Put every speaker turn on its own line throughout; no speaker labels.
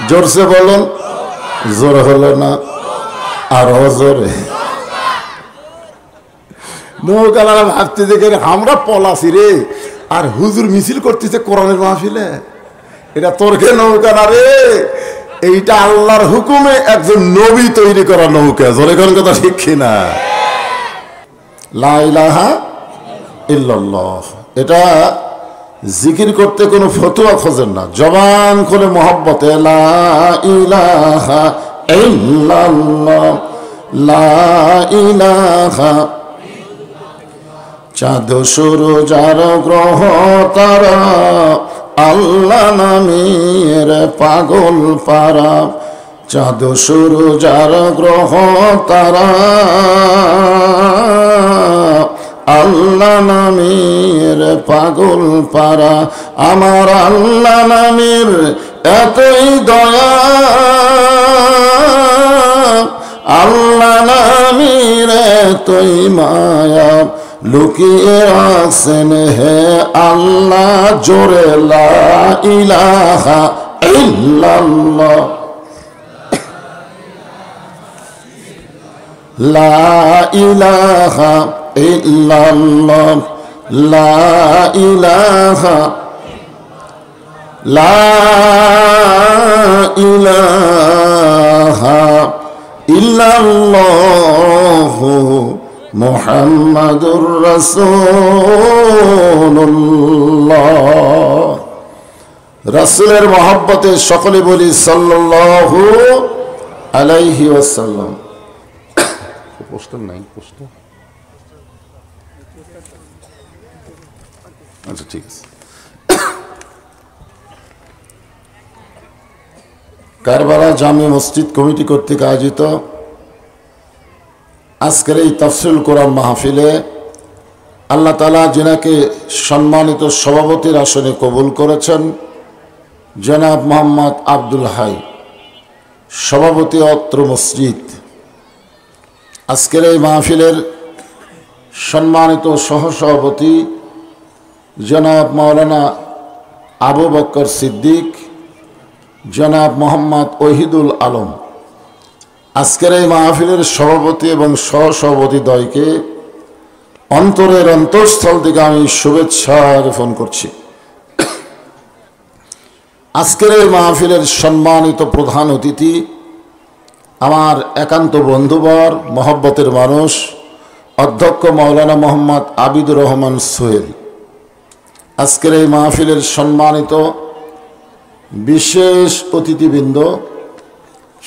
জোরসে বলুন, জোর হলো না, আরো জোরে। নৌকালারা ভাবতেছে আমরা পলাশি রে, আর হুজুর মিছিল করতেছে কোরআনের মাহফিলে। এটা তোরকে নৌকা না রে, এইটা আল্লাহর হুকুমে একজন নবী তৈরি করা নৌকা। জোরে কোন কথা ঠিক কিনা? লা ইলাহা ইল্লাল্লাহ, এটা জিকির করতে কোনো ফতোয়া খোঁজেন না, জবান খুলে মহব্বতে লা ইলাহা ইল্লাল্লাহ, লা ইলাহা। চাঁদ সূরজ আর গ্রহ তারা আল্লাহ নামের পাগল পারা। চাঁদ সূরজ আর গ্রহ তারা আল্লাহ নামের পাগল পারা। আমার আল্লাহ নামের এতই দয়া, আল্লাহ নামের এতই মায়া, লুকিয়ে আছেন হে আল্লাহ জোরে লা ইলাহা ইল্লাল্লাহ, লা ইলাহা ইল্লাল্লাহ, লা ইলাহা, লা ইলাহা ইল্লাল্লাহ মুহাম্মাদুর রাসূলুল্লাহ। রাসূলের মহব্বতে সকলে বলি সাল্লাল্লাহু আলাইহি ওয়াসাল্লাম। পোস্টার নাই, পোস্টার আচ্ছা ঠিক আছে। কারবালা জামে মসজিদ কমিটি কর্তৃক আয়োজিত আজকের এই তাফসীরুল কোরআন মাহফিলে আল্লাহ তাআলা যিনাকে সম্মানিত সভাপতির আসনে কবুল করেছেন, জনাব মোহাম্মদ আব্দুল হাই, সভাপতি অত্র মসজিদ। আজকের এই মাহফিলের সম্মানিত সহসভাপতি জনাব মাওলানা আবু বকর সিদ্দিক, জনাব মোহাম্মদ ওহিদুল আলম। আজকের এই মাহফিলের সভাপতি এবং সহসভাপতি দ্বয়কে অন্তরের অন্তঃস্থল থেকে আমি শুভেচ্ছা জ্ঞাপন করছি। আজকের এই মাহফিলের সম্মানিত প্রধান অতিথি আমার একান্ত বন্ধুবর, মহব্বতের মানুষ, অধ্যক্ষ মাওলানা মোহাম্মদ আবিদুর রহমান সোহেল। আজকের এই মাহফিলের সম্মানিত বিশেষ অতিথিবৃন্দ,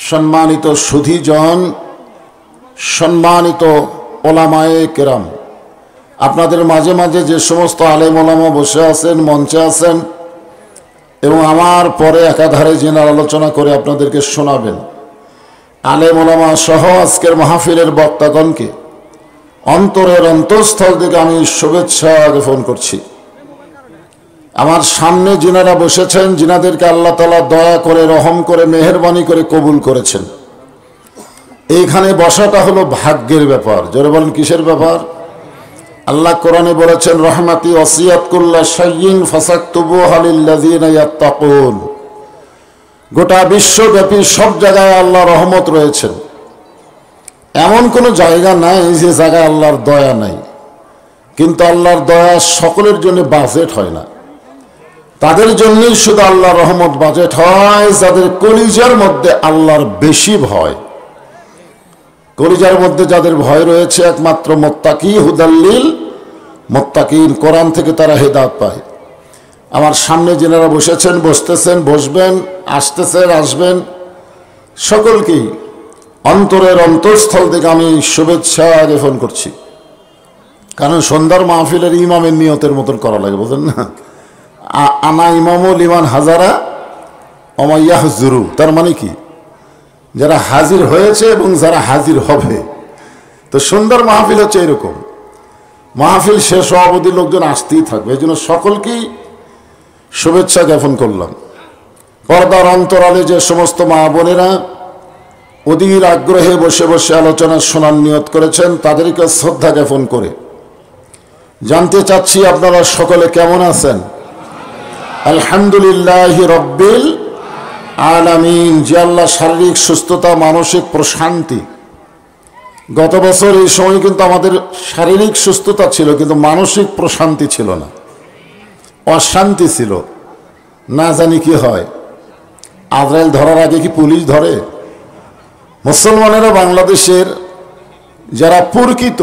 সম্মানিত সুধীজন, সম্মানিত ওলামায়ে কেরাম, আপনাদের মাঝে মাঝে যে সমস্ত আলেম ওলামা বসে আছেন, মঞ্চে আছেন এবং আমার পরে একাধারে জেনার আলোচনা করে আপনাদেরকে শোনাবেন, আলেম ওলামা সহ আজকের মাহফিলের বক্তাগণকে অন্তরের অন্তঃস্থল থেকে আমি শুভেচ্ছা জ্ঞাপন করছি। আমার সামনে যিনারা বসেছেন, যিনাদেরকে আল্লাহ তাআলা দয়া করে, রহম করে, মেহেরবানি করে কবুল করেছেন, এইখানে বসাটা হলো ভাগ্যের ব্যাপার। জোরে বলেন কিসের ব্যাপার? আল্লাহ কোরআনে বলেছেন, রহমাতি ওয়াসিয়াত কুল্লা শাইইন ফাসাকতুবুহা লিল্লাযিনা ইয়াত্তাকুন। গোটা বিশ্বব্যাপী সব জায়গায় আল্লাহ রহমত রয়েছেন, এমন কোনো জায়গা নাই যে জায়গায় আল্লাহর দয়া নাই। কিন্তু আল্লাহর দয়া সকলের জন্য বাজেট হয় না, তাদের জন্যই শুধু আল্লাহর রহমত বাজেট হয় যাদের কলিজার মধ্যে আল্লাহর বেশি ভয়। কলিজার মধ্যে যাদের ভয় রয়েছে একমাত্র মুত্তাকি, হুদাল্লিল মুত্তাকিন, কোরআন থেকে তারা হেদায়েত পায়। আমার সামনে যারা বসেছেন, বসতেছেন, বসবেন, আসতেছেন, আসবেন, সকলকেই অন্তরের অন্তঃস্থল থেকে আমি শুভেচ্ছা জ্ঞাপন করছি। কারণ সন্ধ্যার মাহফিলের ইমামের নিয়তের মতন করা লাগে, বুঝলেন না? আনা ইমামুল ইমান হাজারা অমাইয়াহ জুরু, তার মানে কি? যারা হাজির হয়েছে এবং যারা হাজির হবে। তো সন্ধ্যার মাহফিল হচ্ছে এরকম, মাহফিল শেষ হওয়া অবধি লোকজন আসতেই থাকবে। এই জন্য সকলকেই শুভেচ্ছা জ্ঞাপন করলাম। পর্দার অন্তরালে যে সমস্ত মা বোনেরা অধীর আগ্রহে বসে বসে আলোচনা শোনার নিয়ত করেছেন, তাদেরকে শ্রদ্ধা জ্ঞাপন করে জানতে চাচ্ছি আপনারা সকলে কেমন আছেন? আলহামদুলিল্লাহি রব্বিল আলামিন, যে আল্লাহ শারীরিক সুস্থতা, মানসিক প্রশান্তি। গত বছর এই সময় কিন্তু আমাদের শারীরিক সুস্থতা ছিল, কিন্তু মানসিক প্রশান্তি ছিল না, অশান্তি ছিল। না জানি কি হয়, আজরাইল ধরার আগে কি পুলিশ ধরে? মুসলমানেরা বাংলাদেশের যারা প্রকৃত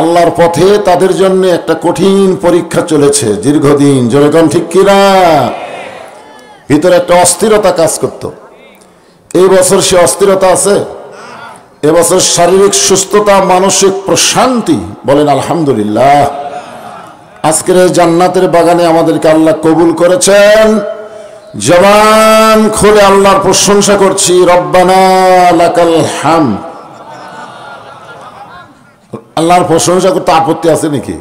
আল্লাহর পথে, তাদের জন্য একটা কঠিন পরীক্ষা চলেছে দীর্ঘদিন। যেরকম ঠিক কিনা? ভিতরে একটা অস্থিরতা কাজ করত। এই বছর সে অস্থিরতা আছে? এবছর শারীরিক সুস্থতা, মানসিক প্রশান্তি। বলেন আলহামদুলিল্লাহ। আজকের এই জান্নাতের বাগানে আমাদেরকে আল্লাহ কবুল করেছেন। জবান খুলে আল্লাহর প্রশংসা করছি, রব্বানা লাকাল হামদ। আল্লাহর প্রশংসা করতে আপত্তি আছে নাকি?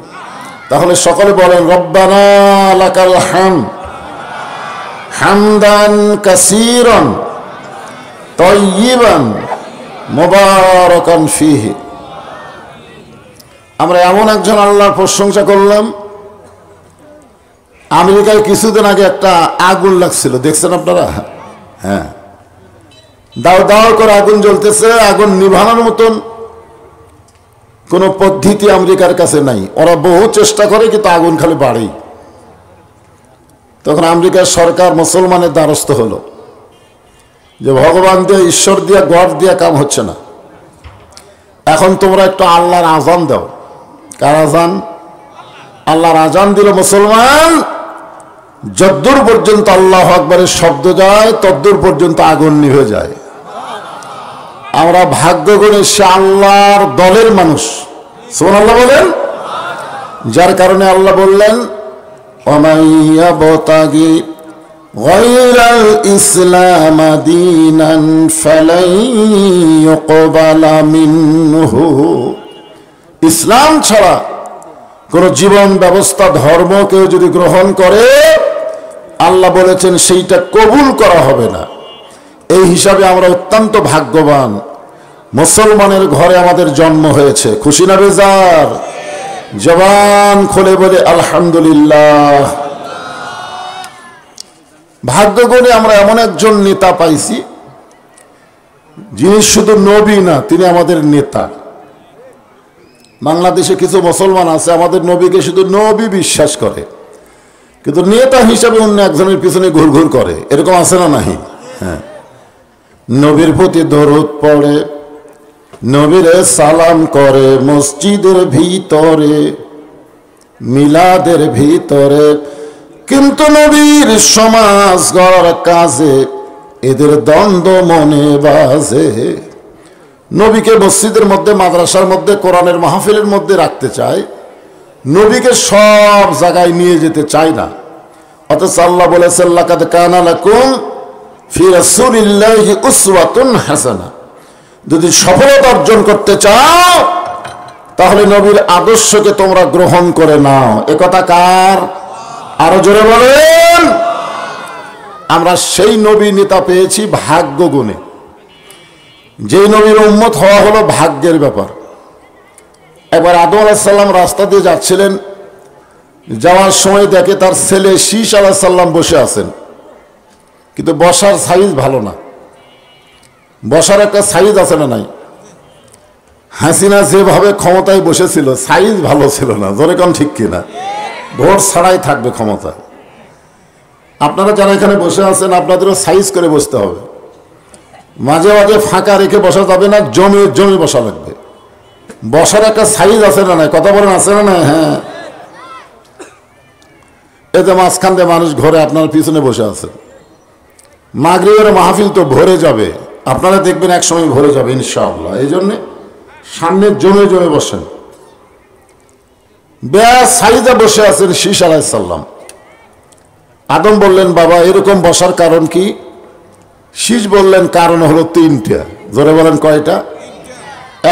তাহলে সকলে বলেন রব্বানা লাকাল হামদ হামদান কাসীরান তাইয়িবান মুবারাকান ফীহি। আমরা এমন একজন আল্লাহর প্রশংসা করলাম। আমেরিকায় কিছুদিন আগে একটা আগুন লাগছিল, দেখছেন আপনারা? হ্যাঁ, দাও দাও করে আগুন জ্বলতেছে। আগুন নিভানোর মতন কোনো পদ্ধতি আমেরিকার কাছে নাই। ওরা বহু চেষ্টা করে, কিন্তু আগুন খালি বাড়েই। তখন আমেরিকার সরকার মুসলমানের দ্বারস্থ হলো যে ভগবান দিয়ে, ঈশ্বর দিয়া, গড দিয়া কাম হচ্ছে না, এখন তোমরা একটু আল্লাহর আজান দাও। কার আজান? আল্লাহর আজান দিল মুসলমান। যদ্দূর পর্যন্ত আল্লাহু আকবারের শব্দ যায়, তদ্দূর পর্যন্ত আগুন নিভে যায়। আমরা ভাগ্য গুণে সে আল্লাহর দলের মানুষ। সুবহানাল্লাহ বলেন। যার কারণে আল্লাহ বললেন, ওয়ামান ইয়াবতাগি গায়রাল ইসলাম দীনান ফালাই ইউকবালা মিনহু। ইসলাম ছাড়া কোন জীবন ব্যবস্থা, ধর্ম কেউ যদি গ্রহণ করে, আল্লাহ বলেছেন সেইটা কবুল করা হবে না। এই হিসাবে আমরা অত্যন্ত ভাগ্যবান, মুসলমানের ঘরে আমাদের জন্ম হয়েছে। খুশি না বেজার? জবান খুলে বলে আলহামদুলিল্লাহ। ভাগ্য করে আমরা এমন একজন নেতা পাইছি, যিনি শুধু নবী না, তিনি আমাদের নেতা। বাংলাদেশে কিছু মুসলমান আছে আমাদের নবীকে শুধু নবী বিশ্বাস করে, কিন্তু নেতা হিসাবে অন্য একজনের পিছনে ঘুরঘুর করে। এরকম আছে না নাই? হ্যাঁ, নবীর প্রতি দরুদ পড়ে, নবীরে সালাম করে, মসজিদের ভিতরে, মিলাদের ভিতরে, কিন্তু নবীর সমাজ গড়ার কাজে এদের দ্বন্দ্ব মনে বাজে। নবীকে মসজিদের মধ্যে, মাদ্রাসার মধ্যে, কোরআনের মাহফিলের মধ্যে রাখতে চায়, নবীকে সব জায়গায় নিয়ে যেতে চায় না। অথচ আল্লাহ বলেছেন, লাকাদ কানা লাকুম ফি রাসূলিল্লাহি উসওয়াতুন হাসানাহ। যদি সফলতা অর্জন করতে চাও, তাহলে নবীর আদর্শকে তোমরা গ্রহণ করে নাও। একথা কার? আরো জোরে বলেন। আমরা সেই নবী নেতা পেয়েছি ভাগ্য গুণে। যেই নবীর উম্মত হওয়া হলো ভাগ্যের ব্যাপার। একবার আদম আলাইহিস সালাম রাস্তা দিয়ে যাচ্ছিলেন, যাওয়ার সময় দেখে তার ছেলে শীষ আলাইহিস সালাম বসে আছেন, কিন্তু বসার সাইজ ভালো না। বসার একটা সাইজ আছে না নাই? হাসিনা যেভাবে ক্ষমতায় বসেছিল, সাইজ ভালো ছিল না। জোরে কোন ঠিক কিনা? ভোট ছাড়াই থাকবে ক্ষমতা। আপনারা যারা এখানে বসে আছেন, আপনাদেরও সাইজ করে বসতে হবে। মাঝে মাঝে ফাঁকা রেখে বসা যাবে না, জমে জমে বসা লাগবে। বসার একটা সাইজ আছে না নাই? কথা বলেন, আছে না নাই? হ্যাঁ, এতে মাঝখান দিয়ে মানুষ ঘরে আপনার পিছনে বসে আছে। মাগরিবের মাহফিল তো ভরে যাবে, আপনারা দেখবেন এক সময় ভরে যাবে ইনশাআল্লাহ। এই জন্যে সামনে জমে জমে বসেন। ব্যাস সাইজে বসে আছেন শীষ আলাইহিস সালাম। আদম বললেন, বাবা এরকম বসার কারণ কি? শীষ বললেন, কারণ হলো তিনটা। জোরে বলেন, কয়টা?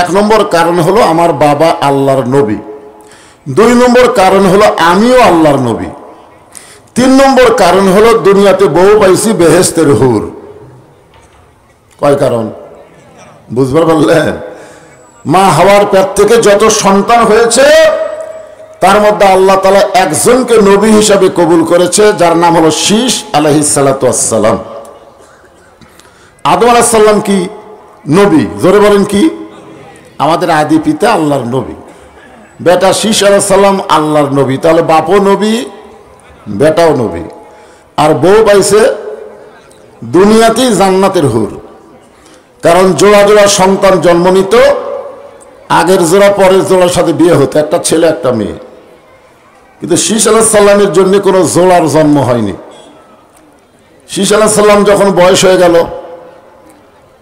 এক নম্বর কারণ হলো আমার বাবা আল্লাহর নবী। দুই নম্বর কারণ হলো আমিও আল্লাহর নবী। তিন নম্বর কারণ হলো দুনিয়াতে বউ পাইছি বেহেশতের হুর। কয় কারণ? বুঝবার পারলেন? মা হাওয়ার পেট থেকে যত সন্তান হয়েছে, তার মধ্যে আল্লাহ তাআলা একজনকে নবী হিসাবে কবুল করেছে, যার নাম হলো শীষ আলাইহিস সালাতু ওয়াস সালাম। আদম আলাইহিস সালাম কি নবী? জোরে বলেন কি? আমাদের আদি পিতা আল্লাহর নবী। বেটা শীষ আলাইহিস সালাম আল্লাহর নবী। তাহলে বাপও নবী, বেটাও নবী। আর বউ পাইছে দুনিয়াতেই জান্নাতের হুর। কারণ জোড়া জোড়া সন্তান জন্ম নিত, আগের জোড়া পরের জোড়ার সাথে বিয়ে হতো, একটা ছেলে একটা মেয়ে। কিন্তু শীষ আলাইহিস সালামের জন্য কোনো জোড়ার জন্ম হয়নি। শীষ আলাইহিস সালাম যখন বয়স হয়ে গেল,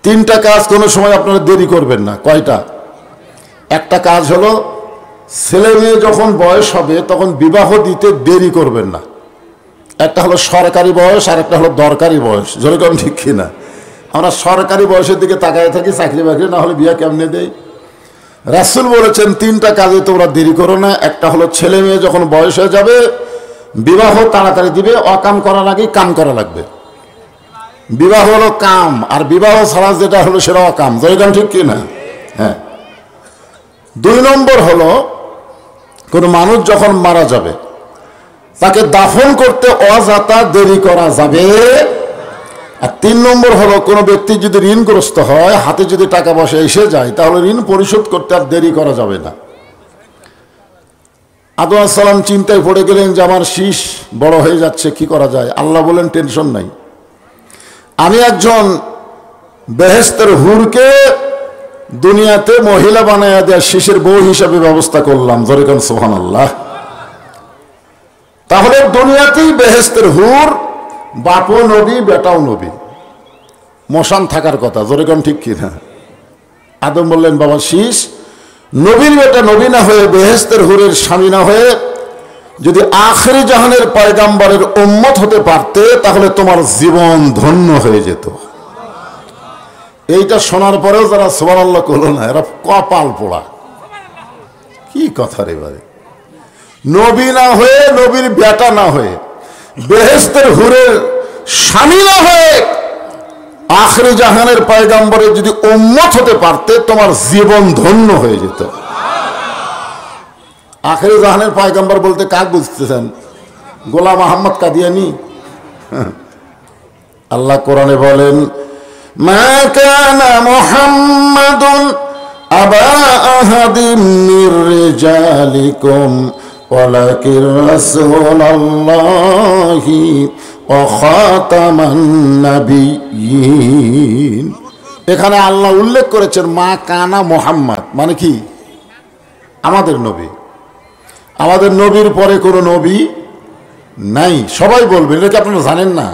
তিনটা কাজ কোনো সময় আপনারা দেরি করবেন না। কয়টা? একটা কাজ হলো, ছেলে মেয়ে যখন বয়স হবে তখন বিবাহ দিতে দেরি করবেন না। একটা হলো সরকারি বয়স, আর একটা হলো দরকারি বয়স। যেরকম ঠিক কিনা? আমরা সরকারি বয়সের দিকে তাকায় থাকি, চাকরি বাকরি না হলে বিয়ে কেমনে দেয়। রাসূল বলেছেন তিনটা কাজে তোমরা দেরি করো না। একটা হলো ছেলে মেয়ে যখন বয়স হয়ে যাবে বিবাহ তাড়াতাড়ি দিবে, অকাম করার আগে কাম করা লাগবে। বিবাহ হলো কাম, আর বিবাহ ছাড়া যেটা হলো সেটা অকাম। যেরকম ঠিক কিনা? হ্যাঁ। 2 নম্বর হলো, কোন মানুষ যখন মারা যাবে তাকে দাফন করতে অযথা দেরি করা যাবে। আর 3 নম্বর হলো, কোনো ব্যক্তি যদি ঋণগ্রস্ত হয়, হাতে যদি টাকা পয়সা এসে যায়, তাহলে ঋণ পরিশোধ করতে আর দেরি করা যাবে না। আদম আলাইহিস সালাম চিন্তায় পড়ে গেলেন যে আমার শীষ বড় হয়ে যাচ্ছে, কি করা যায়? আল্লাহ বলেন টেনশন নাই, আমি একজন বেহেশতের হুরকে দুনিয়াতে মহিলা বানায়া দেয়া শীষের বউ হিসাবে ব্যবস্থা করলাম। যেরকম সুবহানাল্লাহ। তাহলে দুনিয়াতেই বেহেশতের হুর, বাপও নবী বেটাও নবী, মশান থাকার কথা। যেরকম ঠিক কিনা? আদম বললেন বাবা শীষ, নবীর বেটা নবী না হয়ে বেহেশতের হুরের স্বামী না হয়ে যদি আখিরি জাহানের পয়গাম্বরের উম্মত হতে পারতে তাহলে তোমার জীবন ধন্য হয়ে যেত। এইটা শোনার পরেও যারা সুবহানাল্লাহ করলো না, এরা কপাল পোড়া। কি কথা রে ভাই! নবী না হয়ে, নবীর বেটা না হয়ে, বেহেশতের হুরের স্বামী না হয়ে আখিরি জাহানের পয়গাম্বরের যদি উম্মত হতে পারতে তোমার জীবন ধন্য হয়ে যেত। আখিরি জাহানের পয়গাম্বর বলতে কাক বুঝতেছেন? গোলাম আহমদ কাদিয়ানী। আল্লাহ কোরআনে বলেন, মা কানা মুহাম্মাদুন আবা আহাদিম মির রিজালিকুম ওয়ালাকিন রাসূলুল্লাহি ওয়া খাতামান নাবিয়্যিন। এখানে আল্লাহ উল্লেখ করেছেন মা কানা মুহাম্মদ, মানে কি? আমাদের নবী। আমাদের নবীর পরে কোনো নবী নাই। সবাই বলবেন, এটা কি আপনারা জানেন না?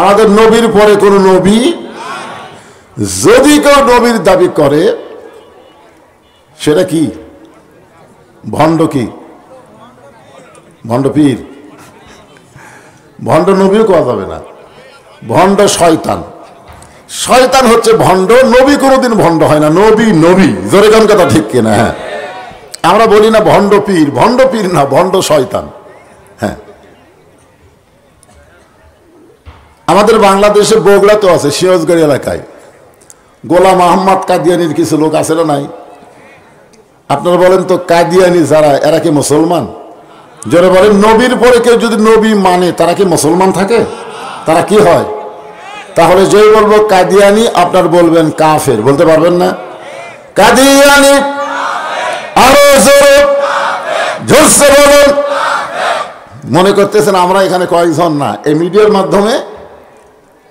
আমাদের নবীর পরে কোনো নবী। যদি কেউ নবীর দাবি করে সেটা কি? ভণ্ড। কি ভণ্ড? পীর। ভণ্ড নবীও কোয়া যাবে না, ভণ্ড শয়তান। শয়তান হচ্ছে ভণ্ড, নবী কোনোদিন ভণ্ড হয় না। নবী নবী, জোরে গান কথা ঠিক কিনা? হ্যাঁ। আমরা বলি না ভণ্ড পীর, ভণ্ড পীর না, ভণ্ড শয়তান। হ্যাঁ। আমাদের বাংলাদেশে বগুড়াতেও আছে, সিরাজগঞ্জ এলাকায় গোলাম আহমদ কাদিয়ানির কিছু লোক আছে না নাই? আপনারা বলেন তো, কাদিয়ানি যারা, এরা কি মুসলমান? যারা বলেন নবীর পরে কেউ যদি নবী মানে, তারা কি মুসলমান থাকে? তারা কি হয়? তাহলে যে বলবো কাদিয়ানি, আপনার বলবেন কাফের। বলতে পারবেন না? কাদিয়ানি আরো জোরে জোরসে বলুন। মনে করতেছেন আমরা এখানে কয়েকজন না, এই মিডিয়ার মাধ্যমে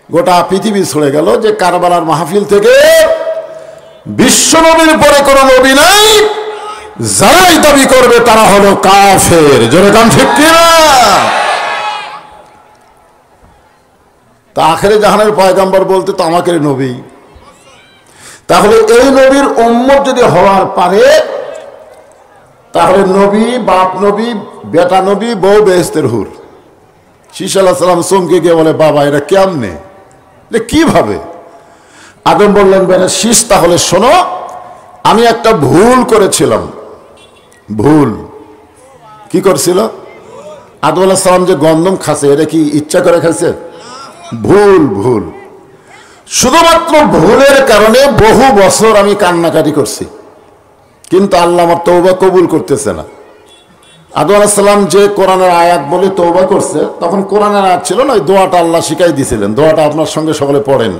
গোটা পৃথিবী ছড়ে গেল যে কারবালার মাহফিল থেকে বিশ্ব নবীর পরে কোন নবী নাই, যারাই দাবি করবে তারা হলো কাফের। জোরে গান ঠিক কিনা? তা আখেরে জাহানের পয়গাম্বর বলতে তো আমাকে নবী। তাহলে এই নবীর উম্মত যদি হওয়ার পারে, তাহলে নবী, বাপ নবী, বেটা নবী, বউ বেহেশতের হুর। শীষ আলাইহিস সালাম চমকে গিয়ে বলে, বাবা এটা কেমনে, কিভাবে? আদম বললেন, বেটা শীষ, তাহলে শোনো, আমি একটা ভুল করেছিলাম। ভুল কি করছিল? আদম আলাইহিস সালাম যে গন্ধম খাচ্ছে, এটা কি ইচ্ছা করে খাইছে? ভুল। ভুল, শুধুমাত্র ভুলের কারণে বহু বছর আমি কান্নাকাটি করছি, কিন্তু আল্লাহ আমার তওবা কবুল করতেছে না। আদম আলাইহিস সালাম যে কোরআনের আয়াত বলে তওবা করছে, তখন কোরআনের আয়াত ছিল না, ওই দোয়াটা আল্লাহ শিখাই দিয়েছিলেন। দোয়াটা আপনার সঙ্গে সকলে পড়েন,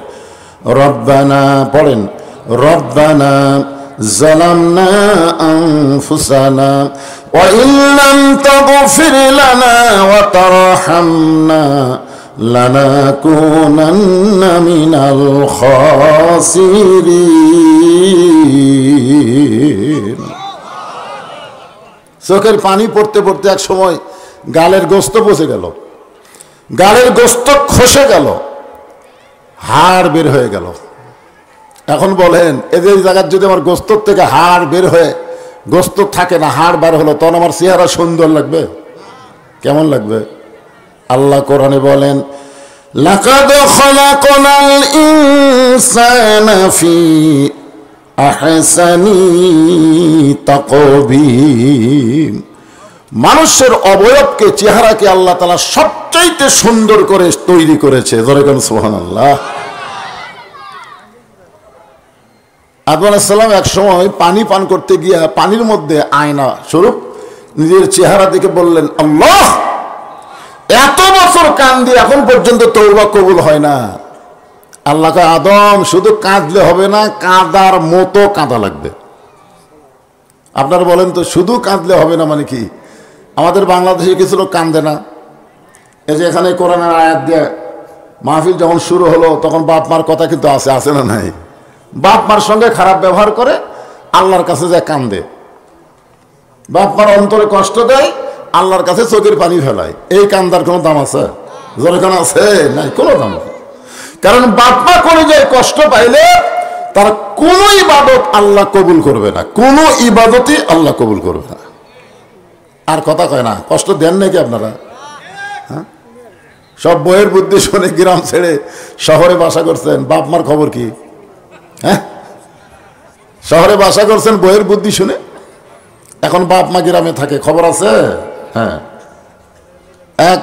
রব্বানা পড়েন রব্বানা যালামনা আনফুসানা ওয়া ইল্লাম তাগফির লানা ওয়া তারহামনা লানাকুনান্না মিনাল খাসিরিন। চোখের পানি পড়তে পড়তে এক সময় গালের গোস্ত পচে গেল, গালের গোস্ত খসে গেল, হাড় বের হয়ে গেল। এখন বলেন এদের জায়গার যদি আমার গোস্তর থেকে হাড় বের হয়ে গোস্ত থাকে না, হাড় বার হলো, তখন আমার চেহারা সুন্দর লাগবে? কেমন লাগবে? আল্লাহ কোরআনে বলেন লাকাদ খালাকনাল ইনসানা ফি আহসানি তাকবীম। মানুষের অবয়বকে, চেহারাকে আল্লাহ তাআলা সবচাইতে সুন্দর করে তৈরি করেছে। জোরে কোন সুবহানাল্লাহ। আদম আলাইহিস সালাম এক সময় পানি পান করতে গিয়া পানির মধ্যে আয়না স্বরূপ নিজের চেহারা দেখে বললেন আল্লাহ, এত বছর কাঁদি এখন পর্যন্ত তওবা কবুল হয় না। আল্লাহকে আদম শুধু কাঁদলে হবে না, কাঁদার মতো কাঁদা লাগবে। আপনারা বলেন তো শুধু কাঁদলে হবে না মানে কি? আমাদের বাংলাদেশে কিছু লোক কাঁদে না। এই যে এখানে কোরআনের আয়াত দিয়ে মাহফিল যখন শুরু হলো তখন বাপ মার কথা কিন্তু আছে না নাই? বাপ মার সঙ্গে খারাপ ব্যবহার করে আল্লাহর কাছে যায় কান্দে, বাপ মার অন্তরে কষ্ট দেয়, আল্লাহর কাছে চোখের পানি ফেলায়। এই কান্দার কোনো দাম আছে? যেখানে আছে নাই, কোনো দাম নেই। কারণ বাপ মা করে যায় কষ্ট পাইলে তার কোনো ইবাদত আল্লাহ কবুল করবে না, কোনো ইবাদতই আল্লাহ কবুল করবে না। আর কথা কয় না, কষ্ট দেন নাকি আপনারা? হ্যাঁ, সব বইয়ের বুদ্ধি শুনে গ্রাম ছেড়ে শহরে বাসা করছেন, বাপ মার খবর কি? হ্যাঁ, শহরে বাসা করছেন বইয়ের বুদ্ধি শুনে, এখন বাপ মা গ্রামে থাকে, খবর আছে? হ্যাঁ, এক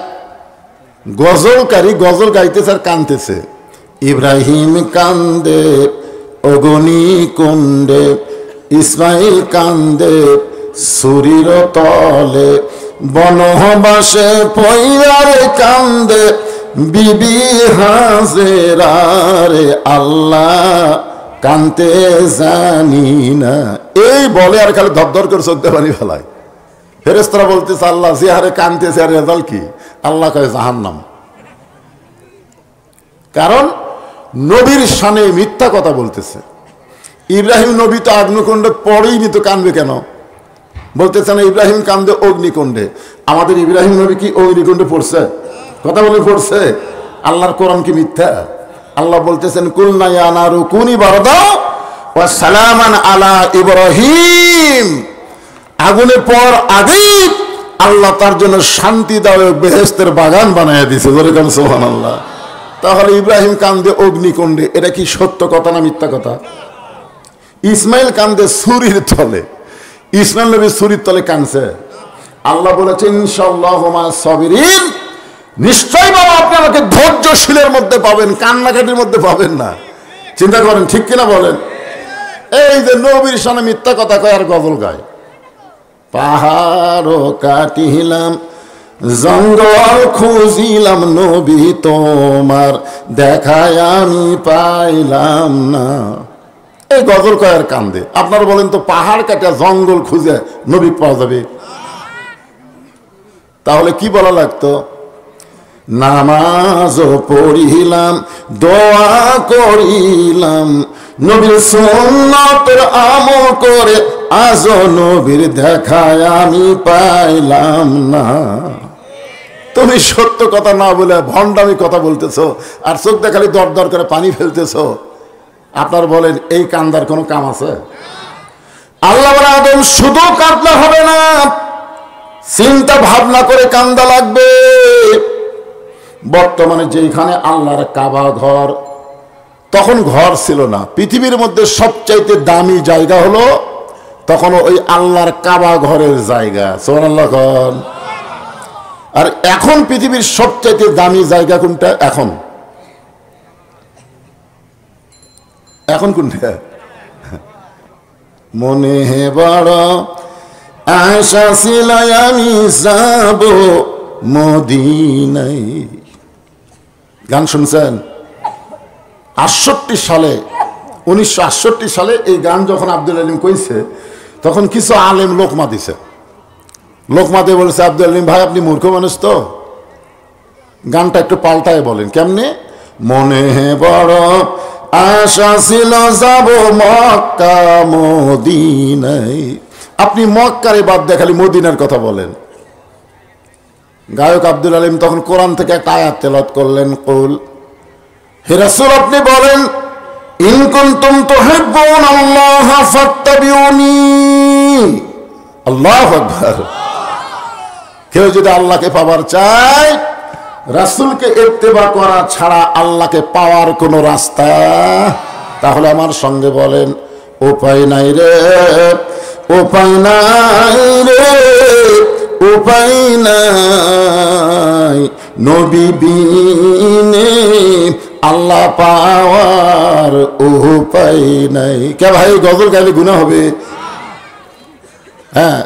গজলকারী গজল গাইতেছে আর কানতেছে, ইব্রাহিম কান্দে অগ্নি কুণ্ডে, ইসমাইল কান্দে সুরির তলে, বনবাসে পইয়ারে কান্দে বিবি হাজেরা রে, আল্লাহ কানতে জানি না। এই বলে আর খালি ধর করে চোখ দিয়ে পানি ফেলায়। ফেরেশতারা বলতেছে আল্লাহ যে হারে কানতেছে আর রেজাল্ট কি? আল্লাহ কয় জাহান্নাম। কারণ নবীর শানে মিথ্যা কথা বলতেছে। ইব্রাহিম নবী তো অগ্নিকুণ্ডে পড়েইনি, তো কানবে কেন? বলতেছে না ইব্রাহিম কান্দে অগ্নিকুণ্ডে। আমাদের ইব্রাহিম নবী কি অগ্নিকুণ্ডে পড়ছে? কথা বলে পড়ছে? আল্লাহর কোরআন কি মিথ্যা? আল্লাহ বলতেছেন কুলনা ইয়া নারু কুনি বারদা ওয়া সালামান আলা ইব্রাহিম। আগুনে পর আগেই আল্লাহ তার জন্য শান্তিদায়ক বেহেশতের বাগান বানায় দিয়েছে। যেরকম সুবহানাল্লাহ। তাহলে ইব্রাহিম কান্দে অগ্নিকুণ্ডে, এটা কি সত্য কথা না মিথ্যা কথা? ইসমাইল কান্দে ছুরির তলে। ইসমাইল নবী ছুরির তলে কানছে। আল্লাহ বলেছেন ইনশাআল্লাহু মা'আস সাবিরিন, নিশ্চয় বাবা আপনি আমাকে ধৈর্যশীলের মধ্যে পাবেন, কান্নাকাটির মধ্যে পাবেন না। চিন্তা করেন, ঠিক কিনা বলেন? এই যে নবীর সামনে মিথ্যা কথা কয় আর গজল গায়। পাহাড় কাটিলাম জঙ্গল খুঁজিলাম, নবী তোমার দেখায় আমি পাইলাম না। এই গজল কয় আর কান্দে। আপনারা বলেন তো পাহাড় কাটা জঙ্গল খুঁজে নবী পাওয়া যাবে? তাহলে কি বলা লাগতো? নামাজও পড়িলাম দোয়া করিলাম, নবীর সুন্নতের আমল করে আজও নবীর দেখায় আমি পাইলাম না। তুমি সত্য কথা না বলে ভণ্ডামি কথা বলতেছো আর চোখ দেখালি দর দর করে পানি ফেলতেছো। আপনার বলেন এই কান্দার কোনো কাম আছে? আল্লাহ বলে আদম শুধু কাঁদলে হবে না, চিন্তা ভাবনা করে কান্দা লাগবে। বর্তমানে যেখানে আল্লাহর কাবা ঘর, তখন ঘর ছিল না। পৃথিবীর মধ্যে সবচাইতে দামি জায়গা হলো তখন ওই আল্লাহর কাবা ঘরের জায়গা। সুবহানাল্লাহ। আর এখন পৃথিবীর সবচাইতে দামি জায়গা কোনটা? এখন কোনটা? মনে বড় আশা ছিল আমি যাব মদিনায়। গান শুনছেন? 68 সালে 1968 সালে এই গান যখন আব্দুল আলিম কইছে, তখন কিছু আলেম লোকমা দিছে। লোকমা দিয়ে বলেছে, আব্দুল আলিম ভাই আপনি মূর্খ মানুষ তো, গানটা একটু পাল্টায় বলেন। কেমনে? মনে বড় আশা ছিল যাব মক্কা মদিনায়। আপনি মক্কারে বাদ দিয়ে খালি মদিনার কথা বলেন। গায়ক আব্দুল আলিম তখন কোরআন থেকে একটা আয়াত তেলাওয়াত করলেন, কুল হে রাসূল আপনি বলেন, ইন কুনতুম তুহিব্বুনাল্লাহ ফাত্তাবিউনি। আল্লাহু আকবার। কেউ যদি আল্লাহকে পাওয়ার চায়, রাসূলকে ইত্তেবা করা ছাড়া আল্লাহকে পাওয়ার কোনো রাস্তা, তাহলে আমার সঙ্গে বলেন, উপায় নাই রে, উপায় নাই রে, উপায় নাই, নবী বিনে আল্লাহ পাওয়ার উপায় নাই। কে ভাই গজল গাইলে গুনাহ হবে? হ্যাঁ,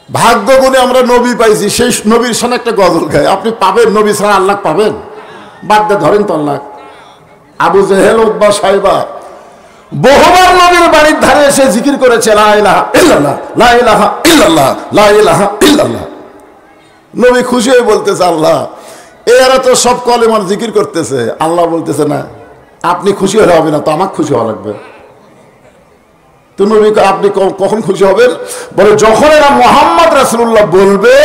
ভাগ্য গুণে আমরা নবী পাইছি, সেই নবীর সামনে একটা গজল গাই, আপনি পাবেন? নবী ছাড়া আল্লাহ পাবেন? বাদ দিয়ে ধরেন তো আল্লাহ। আবু জেহেল উতবা সাইবা বহুবার নবীর বাড়ির ধারে এসে জিকির করেছে, লা ইলাহা ইল্লাল্লাহ, লা ইলাহা ইল্লাল্লাহ, লা ইলাহা ইল্লাল্লাহ। নবী খুশি হয়ে বলতেছে, আল্লাহ এরা তো সব কলেমার জিকির করতেছে। আল্লাহ বলতেছে, না আপনি খুশি হলে হবে না, তো আমার খুশি হওয়া লাগবে। তো নবী আপনি কখন খুশি হবেন? বলে যখন এরা মুহাম্মদ রাসূলুল্লাহ বলবে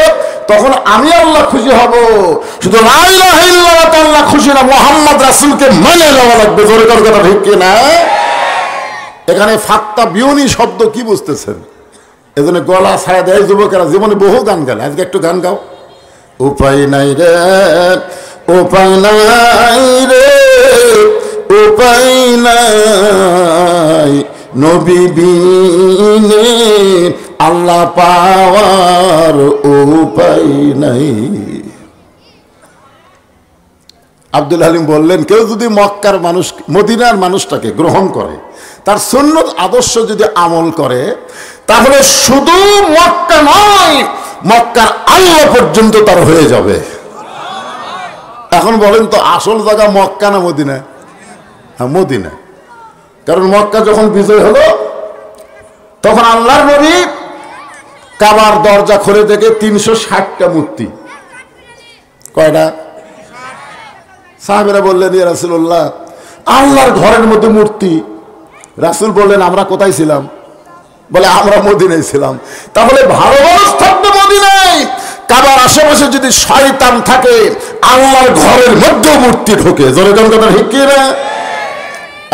তখন আমি আল্লাহ খুশি হব। শুধু লা ইলাহা ইল্লাল্লাহ তো আল্লাহ খুশি না, মুহাম্মদ রাসূলকে মানে নেওয়া লাগবে। জোরে করে কথা ঠিক কি না? এখানে ফাত্তা বিউনি শব্দ কি বুঝতেছেন? এজন্য গলা ছায়া দেয় যুবকেরা, জীবনে বহু গান গান, আজকে একটু গান গাও। উপায় নাই রে, উপায় নাই রে, উপায় নাই, নবী বিনে আল্লাহ পাওয়ার উপায় নাই। আব্দুল হালিম বললেন, কেউ যদি মক্কার মানুষ, মদিনার মানুষটাকে গ্রহণ করে, তার সুন্নত আদর্শ যদি আমল করে, তাহলে শুধু মক্কা নয়, মক্কার আল্লাহ পর্যন্ত তার হয়ে যাবে। এখন বলেন তো আসল জায়গা মক্কা না মদিনা? হ্যাঁ মদিনা। কারণ মক্কা যখন বিজয় হলো, তখন আল্লাহর নবী কাবার দরজা খুলে থেকে 360টা মূর্তি। কয়টা? সাহাবীরা বললেন, ইয়া রাসূলুল্লাহ আল্লাহর ঘরের মধ্যে মূর্তি। রাসূল বললেন, আমরা কোথায় ছিলাম? বলে আমরা মদিনায় ছিলাম। তাহলে ভালো মানুষ থাকবে মদিনায়, কাবার আশেপাশে যদি শয়তান থাকে, আল্লাহর ঘরের মধ্যেও মূর্তি ঢোকে। জোরে জোরে কথা ঠিক কি না?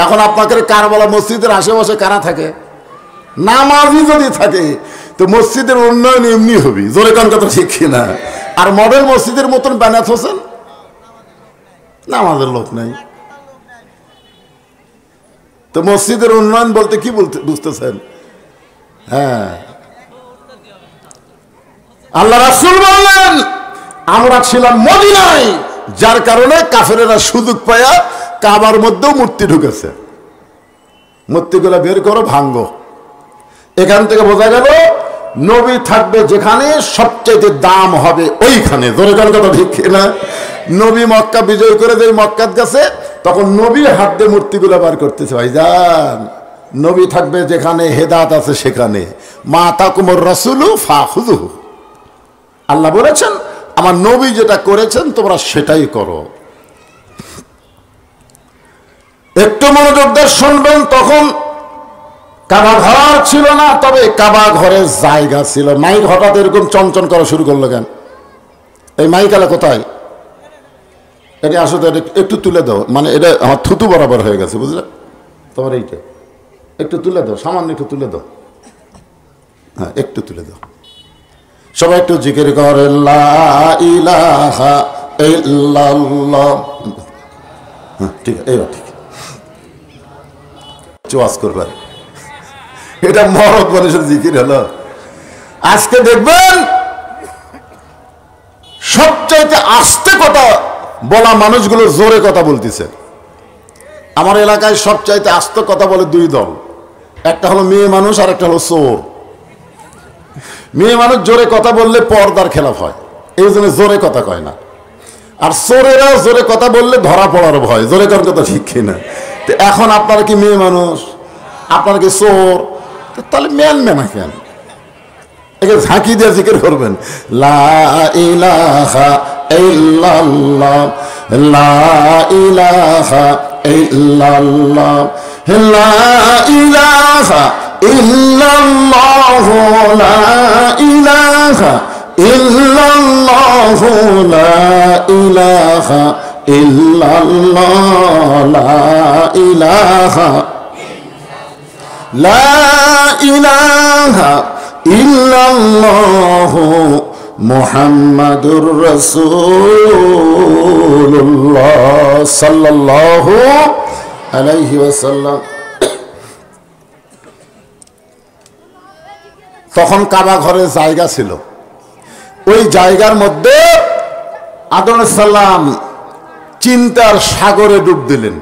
এখন আপনাকে কারবালা মসজিদের আশেপাশে কারা থাকে? নামাজি যদি থাকে তো মসজিদের উন্নয়ন এমনি হবে। জোরে কোন কথা ঠিক কি না? আর মডেল মসজিদের মতন বানাত হোসেন, নামাজের লোক নাই। তো মসজিদের উন্নয়ন বলতে কি বলতে বুঝতেছেন? হ্যাঁ, আল্লাহ রাসূল বললেন আমরা ছিলাম মদিনায়, যার কারণে কাফেরেরা সুযোগ পায়া কাবার মধ্যেও মূর্তি ঢুকেছে। মূর্তিগুলো বের করো, ভাঙ্গো। এখান থেকে বোঝা গেল নবী থাকবে যেখানে সবচেয়ে দাম হবে ওইখানে। জোরে জোরে কথা ঠিক না? নবী মক্কা বিজয় করে যে মক্কাত গেছে, তখন নবী হাত দিয়ে মূর্তিগুলো বার করতেছে। ভাইজান, নবী থাকবে যেখানে হেদায়েত আছে সেখানে। মা তাকুমুর রাসূলু ফাখুযুহু। আল্লাহ বলেছেন আমার নবী যেটা করেছেন তোমরা সেটাই করো। একটু মনোযোগ দিয়ে শুনবেন, তখন কাবা ঘর ছিল না, তবে কাবা ঘরের জায়গা ছিল। মাইক হঠাৎ এরকম চঞ্চন করা শুরু করলো কেন? এই মাইক আলা কোথায়? এটা আসলে একটু তুলে দাও, মানে এটা আমার থুতু বরাবর হয়ে গেছে, বুঝলে? তোমার এইটা একটু তুলে দাও, সামান্য একটু তুলে দাও। হ্যাঁ, একটু তুলে দাও। সবাই একটু জিকির করেন, লা ইলাহা ইল্লাল্লাহ। হ্যাঁ ঠিক আছে, এইবার ঠিক চোয়াজ করবেন। এটা মরদ মানুষের জিকির হলো। আজকে দেখবেন সবচাইতে আস্তে কথা বলা মানুষগুলো জোরে কথা বলতেছে। আমার এলাকায় সবচাইতে আস্তে কথা বলে দুই দল, একটা হলো মেয়ে মানুষ আর একটা হলো চোর। মেয়ে মানুষ জোরে কথা বললে পর্দার খেলাফ হয়, এই জন্য জোরে কথা কয় না। আর চোরেরা জোরে কথা বললে ধরা পড়ার ভয়। জোরে কর কথা ঠিক কিনা? এখন আপনারা কি মেয়ে মানুষ, আপনারা কি চোর? তাহলে মেনবে না কেন? একে ঝাঁকি দিয়ে জিকির করবেন, লা ইলাহা ইল্লাল্লাহ, লা ইলাহা ইল্লাল্লাহ, লা ইলাহা ইল্লাল্লাহ, লা ইলাহা ইল্লাল্লাহ, লা ইলাহা ইল্লাল্লাহ, লা ইলাহা, লা ইলাহা ইল্লাল্লাহ মুহাম্মাদুর রাসূলুল্লাহ সাল্লাল্লাহু আলাইহি ওয়াসাল্লাম। তখন কাবা ঘরে জায়গা ছিল, ওই জায়গার মধ্যে আদম আলাইহিস সালাম চিন্তার সাগরে ডুব দিলেন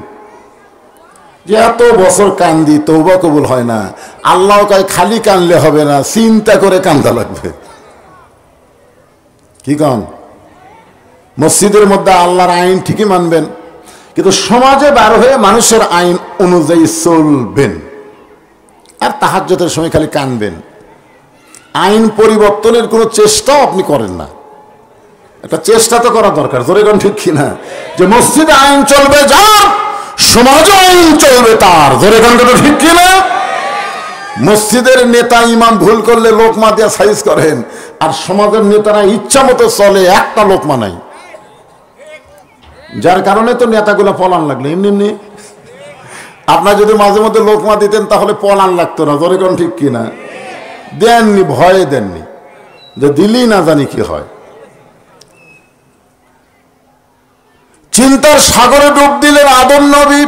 যে এত বছর কান্দি, তওবা কবুল হয় না। আল্লাহ কয় খালি কানলে হবে না, চিন্তা করে কান্দা লাগবে। কি কন? মসজিদের মধ্যে আল্লাহর আইন ঠিকই মানবেন, কিন্তু সমাজে বার হয়ে মানুষের আইন অনুযায়ী চলবেন। আর তাহাজ্জুদের সময় খালি কানবেন, আইন পরিবর্তনের কোনো চেষ্টাও আপনি করেন না। একটা চেষ্টা তো করা দরকার, ধরে কোন ঠিক কিনা? যে মসজিদে আইন চলবে যার, সমাজে আইন চলবে তার, ধরে কোন কথা ঠিক কিনা? মসজিদের নেতা ইমাম ভুল করলে লোকমা দিয়ে সাইজ করেন, আর সমাজের নেতারা ইচ্ছা মতো চলে, একটা লোকমা নাই। যার কারণে তো নেতাগুলো পলান লাগলো। এমনি এমনি আপনার যদি মাঝে মধ্যে লোকমা দিতেন তাহলে পলান লাগতো না, ধরে কোন ঠিক কিনা? দেননি, ভয়ে দেননি, যে দিলি না জানি কি হয়। চিন্তার সাগরে ডুব দিলেন আদম নবী,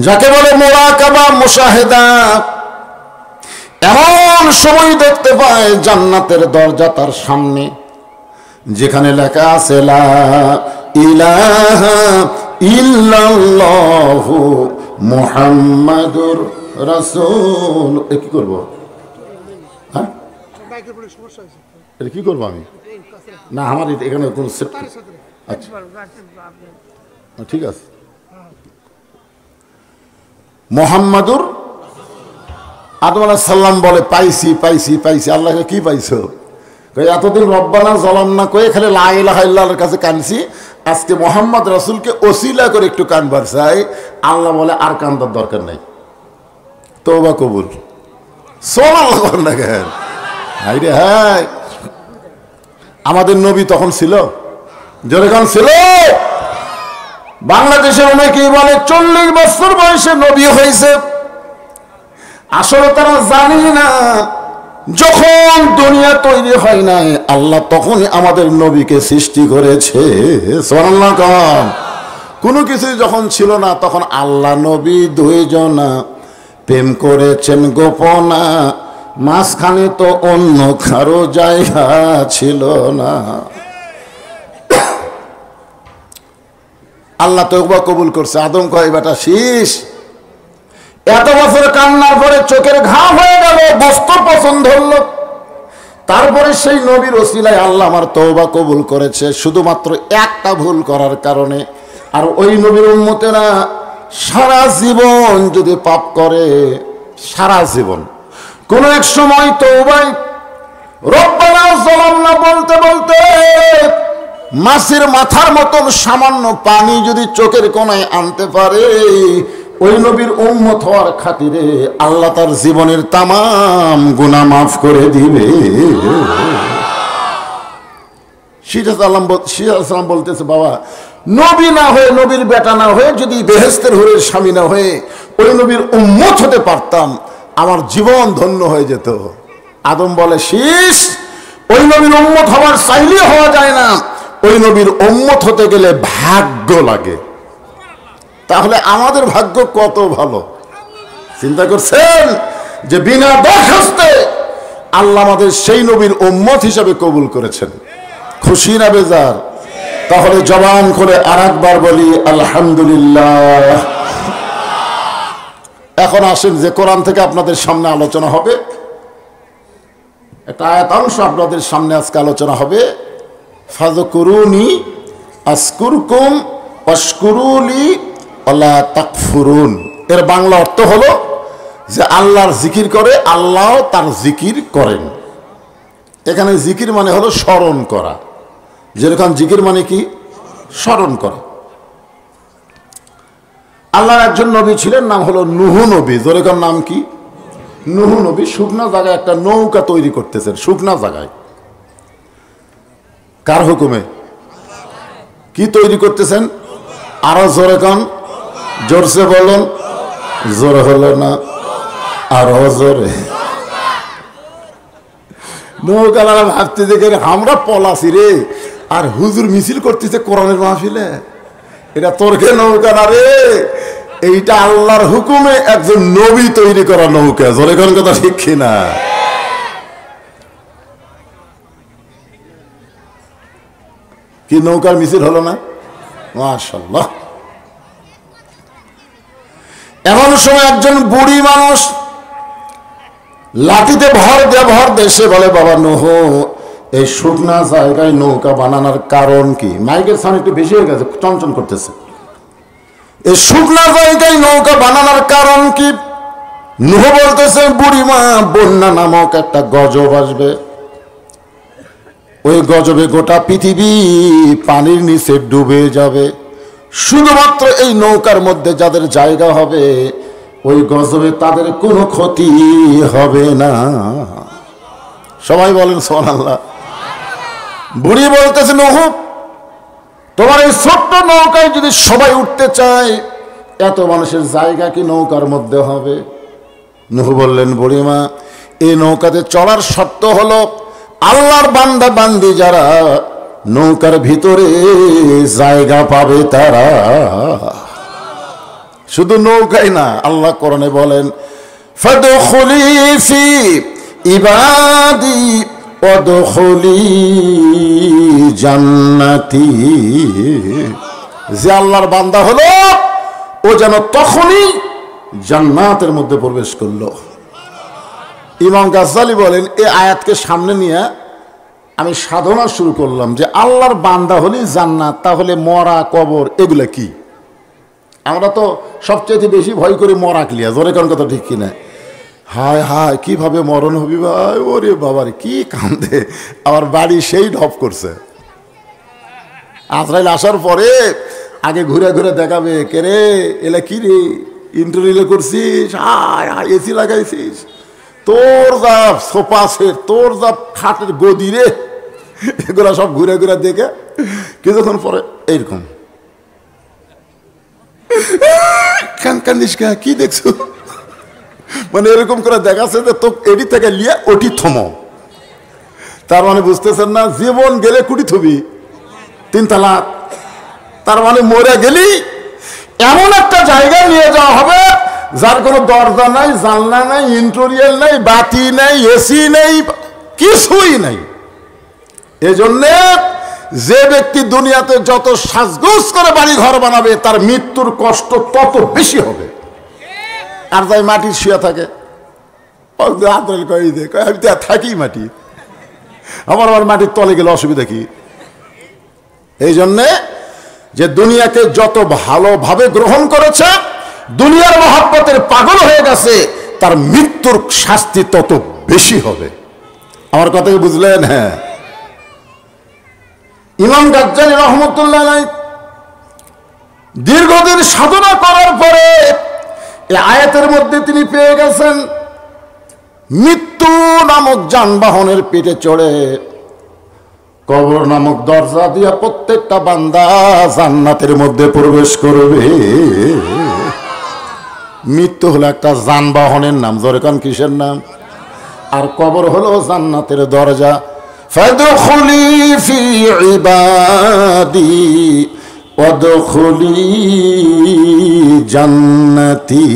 যাকে বলে মুরাকাবা, মুশাহেদা। এমন সময় দেখতে পায় জান্নাতের দরজা তার সামনে, যেখানে লেখা আছে লা ইলাহা ইল্লাল্লাহু মুহাম্মাদুর রাসূল। কি করবো? হ্যাঁ, কি করবো আমি? না, আমার এখানে কোন সেফটি। আচ্ছা, ঠিক আছে। মুহাম্মাদুর, আদম আলাইহিস সালাম বলে পাইছি পাইছি পাইছি। আল্লাহকে কি পাইছো? এতদিন রব্বানা যালামনা কয়ে খালি লা ইলাহা ইল্লাল্লাহর কাছে কানছি, আজকে মুহাম্মদ রাসূলকে ওসিলা করে একটু কানবার চাই। আল্লাহ বলে আর কান্দার দরকার নাই, তওবা কবুল। সুবহানাল্লাহ করেন না কেন? হাই রে হাই, আমাদের নবী তখন ছিল, যখন ছিল বাংলাদেশের অনেকেই বলে 40 বছর বয়সে নবী হয়েছে। আসলে তারা জানি না, যখন দুনিয়া তৈরি হয় নাই আল্লাহ তখনই আমাদের নবীকে সৃষ্টি করেছে। সুবহানাল্লাহ কন। কোনো কিছু যখন ছিল না তখন আল্লাহ নবী দুইজনা প্রেম করেছেন গোপনা, মাঝখানে তো অন্য কারো জায়গা ছিল না। আল্লাহ তওবা কবুল করছে। আদম কয় বেটা শীষ, এত বছর কান্নার পরে চোখের ঘা হয়ে গেল, বস্ত্র পছন্দ হলো, তারপরে সেই নবীর ওসিলায় আল্লাহ আমার তওবা কবুল করেছে, শুধুমাত্র একটা ভুল করার কারণে। আর ওই নবীর উম্মতেরা সারা জীবন যদি পাপ করে, সারা জীবন কোন এক সময় তওবায় রব্বানা যালামনা বলতে বলতে মাছের মাথার মতন সামান্য পানি যদি চোখের কোণায় আনতে পারে, ওই নবীর উম্মত হওয়ার খাতিরে আল্লাহ তার জীবনের তামাম গুনাহ মাফ করে দিবে। সিরাজ বলতেছে, বাবা নবী না হয়ে, নবীর বেটা না হয়ে, যদি বেহেশতের হুরের স্বামী না হয়ে ওই নবীর উম্মত হতে পারতাম, আমার জীবন ধন্য হয়ে যেত। আদম বলে শীষ, ওই নবীর উম্মত হওয়ার চাইলে হওয়া যায় না, ওই নবীর উম্মত হতে গেলে ভাগ্য লাগে। তাহলে আমাদের ভাগ্য কত ভালো, চিন্তা করছেন? যে বিনা দরখাস্তে আল্লাহ আমাদের সেই নবীর উম্মত হিসাবে কবুল করেছেন। খুশি না বেজার? তাহলে জবান করে আরেকবার বলি আলহামদুলিল্লাহ। এখন আসেন যে কোরআন থেকে আপনাদের সামনে আলোচনা হবে, একটা আয়াতাংশ আপনাদের সামনে আজকে আলোচনা হবে। ফাযকুরুনি আযকুরকুম ওয়াশকুরুলি ওয়ালা তাকফুরুন। এর বাংলা অর্থ হলো যে আল্লাহর জিকির করে, আল্লাহ তার জিকির করেন। এখানে জিকির মানে হলো স্মরণ করা, যেরকম জিকির মানে কি স্মরণ করা। আল্লাহর একজন নবী ছিলেন, নাম হলো নূহ নবী। যেরকম নাম কি নূহ নবী। শুকনা জায়গায় একটা নৌকা তৈরি করতেছেন, শুকনা জায়গায়। কার হুকুমে? কি তৈরি করতেছেন? আরো জোরে কন, জোরসে বলুন। জোর হলো না, আরো জোরে। নৌকা ভাবতে দেখে আমরা পলাশি রে, আর হুজুর মিছিল করতেছে কোরআনের মাহফিলে। এটা তোরকে নৌকা না রে, এইটা আল্লাহর হুকুমে একজন নবী তৈরি করা নৌকা। জোরে কোন কথা ঠিক কিনা? কি নৌকার মিছিল হলো না? মাশাআল্লাহ। এমন সময় একজন বুড়ি মানুষ লাঠিতে ভর দেশে বলে, বাবা নূহ, এই শুকনা জায়গায় নৌকা বানানোর কারণ কি? মাইকের সাউন্ড একটু বেশি হয়ে গেছে, চঞ্চন করতেছে। এই শুকনা জায়গায় নৌকা বানানোর কারণ কি? নূহ বলতেছে, বুড়িমা, বন্যা নামক একটা গজব আসবে। ওই গজবে গোটা পৃথিবী পানির নিচে ডুবে যাবে। শুধুমাত্র এই নৌকার মধ্যে যাদের জায়গা হবে, ওই গজবে তাদের কোনো ক্ষতি হবে না। সবাই বলেন সুবহানাল্লাহ। বুড়ি বলতেছে, নূহ, তোমার এই ছোট্ট নৌকায় যদি সবাই উঠতে চায়, এত মানুষের জায়গা কি নৌকার মধ্যে হবে? নূহ বললেন, বুড়িমা, এই নৌকাতে চলার শর্ত হলো আল্লাহর বান্দা বান্দি যারা নৌকার ভিতরে জায়গা পাবে তারা। শুধু নৌকাই না, আল্লাহ কোরআনে বলেন, ফাদখুলি ফি ইবাদি ওয়াদখুলি জান্নাতি। যে আল্লাহর বান্দা হলো, ও যেন তখনই জান্নাতের মধ্যে প্রবেশ করলো। ইমাম গাজ্জালি বলেন, এই আয়াতকে সামনে নিয়ে আমি সাধনা শুরু করলাম যে আল্লাহর বান্দা হলে জান্নাত, তাহলে মরা, কবর এগুলা কি? আমরা তো সবচেয়ে বেশি ভয় করি মরা ক্লিয়া। জোরে কোন কথা ঠিক কিনা? হায় হায়, কিভাবে মরণ হবি ভাই, ওরে বাবার কি কান্দে। আমার বাড়ি সেই ঢপ করছে। আজরাইল আসার পরে আগে ঘুরে ঘুরে দেখাবে, কে রে, এলা কি রে, ইন্টারভিউ করছিস, হায় হায়, এসি লাগাইছিস, তোর যা সোফা সেট, তোর যা খাটের গদি রে, এগুলা সব ঘুরে ঘুরে দেখে কিছুক্ষণ পরে এইরকম কান্দিস, কি দেখছো? মানে এরকম করে দেখাচ্ছে যে তো এটি থেকে লিয়ে ওটি থমো। তার মানে বুঝতেছেন না, জীবন গেলে কুটি থবি 3 তালাক। তার মানে মরে গেলি এমন একটা জায়গায় নিয়ে যাওয়া হবে যার কোনো দরজা নাই, জানলা নাই, ইন্টেরিয়র নাই, বাতি নাই, এসি নেই, কিছুই নাই। এজন্যে যে ব্যক্তি দুনিয়াতে যত সাজগোজ করে বাড়ি ঘর বানাবে, তার মৃত্যুর কষ্ট তত বেশি হবে। আর যাই মাটির শুয়ে থাকে, আমি তো থাকি মাটি, আমার মাটির তলে গেলে অসুবিধা কি? এই জন্যে যে দুনিয়াকে যত ভালোভাবে গ্রহণ করেছে, দুনিয়ার মহব্বতের পাগল হয়ে গেছে, তার মৃত্যুর শাস্তি তত বেশি হবে। আমার কথা কি বুঝলেন? হ্যাঁ। ইমাম গাজ্জালি রহমতুল্লাহ আলাইহি দীর্ঘদিন সাধনা করার পরে এই আয়াতের মধ্যে তিনি পেয়ে গেছেন, মৃত্যু নামক যানবাহনের পিঠে চড়ে কবর নামক দরজা দিয়ে প্রত্যেকটা বান্দা জান্নাতের মধ্যে প্রবেশ করবে। মৃত্যু হলো একটা যানবাহনের নাম। জোরেকান কিসের নাম? আর কবর হলো জান্নাতের দরজা। ফাদখুলি ফি ইবাদি ওয়াদখুলি জান্নাতি।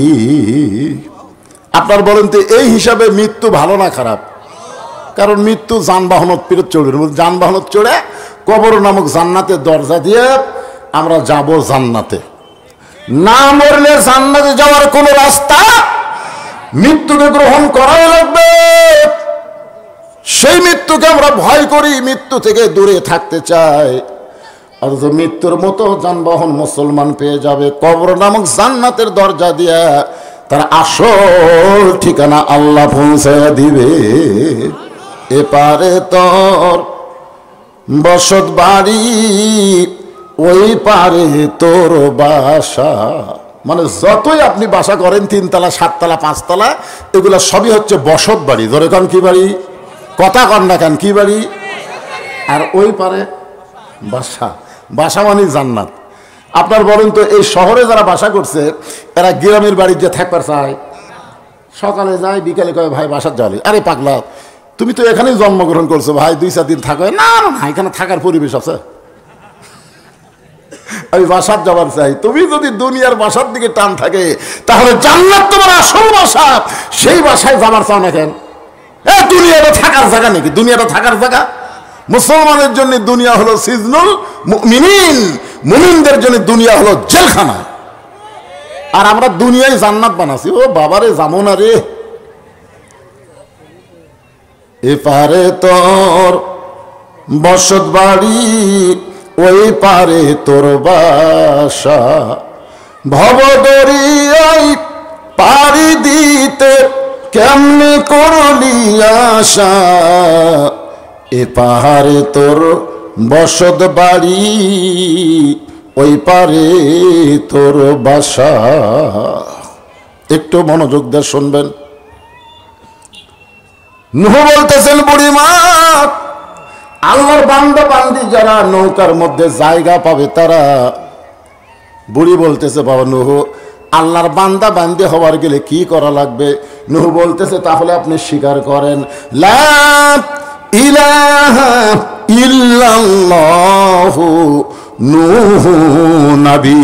আপনার বলেন তো, এই হিসাবে মৃত্যু ভালো না খারাপ? কারণ মৃত্যু যানবাহনত পিরত চড়বে, যানবাহনত চড়ে কবর নামক জান্নাতের দরজা দিয়ে আমরা যাব জান্নাতে। না মরলে জান্নাতে যাওয়ার কোন রাস্তা? মৃত্যুকে গ্রহণ করাই লাগবে। সেই মৃত্যুকে আমরা ভয় করি, মৃত্যু থেকে দূরে থাকতে চাই। অথচ মৃত্যুর মতো যানবাহন মুসলমান পেয়ে যাবে, কবর নামক জান্নাতের দরজা দিয়া তার আসল ঠিকানা আল্লাহ পৌঁছায়া দিবে। এপারে তোর বসত বাড়ি, ওই পারে তোর বাসা। মানে যতই আপনি বাসা করেন, 3 তলা 7 তলা 5 তলা, এগুলা সবই হচ্ছে বসত বাড়ি। ধরে কান কি বাড়ি, কথা কন না কেন, কি বাড়ি? আর ওই পারে বাসা। বাসা মানে জান্নাত। আপনার বলেন তো, এই শহরে যারা বাসা করছে এরা গ্রামের বাড়ির যে থাকবার চায়, সকালে যায় বিকালে কয় ভাই বাসার যাবে। আরে পাগলা, তুমি তো এখানেই জন্মগ্রহণ করছো ভাই, 2-4 দিন থাকো। না না, এখানে থাকার পরিবেশ আছে, আমি বাসার যাবার চাই। তুমি যদি দুনিয়ার বাসার দিকে টান থাকে, তাহলে জান্নাত তোমার আসল বাসা, সেই বাসায় যাবার চাও না কেন? দুনিয়াটা থাকার জায়গা নাকি? দুনিয়াটা থাকার জায়গা? মুসলমানের জন্য দুনিয়া হলো সিজনুল মুমিনিন, মুমিনদের জন্য দুনিয়া হলো জেলখানা। আর আমরা দুনিয়ায় জান্নাত বানাচ্ছি। ও বাবারে, যাবো না রে। এপারে তোর বসত বাড়ি, ওই পারে তোর বাসা। ভবদরিয়ায় পাড়ি দিতে কেমনে করলি আশা, এ পাহাড়ে তোর বসত বাড়ি, ওই পারে তোর বাসা। একটু মনোযোগ দিয়ে শুনবেন। নূহ বলতেছেন, বুড়িমা, আল্লাহর বান্দা বান্দি যারা নৌকার মধ্যে জায়গা পাবে তারা। বুড়ি বলতেছে, বাবা নূহ, আল্লাহর বান্দা বান্দি হওয়ার গেলে কি করা লাগবে? নূহ বলতেছে, তাহলে আপনি স্বীকার করেন, লা ইলাহা ইল্লাল্লাহু নূহ নবী।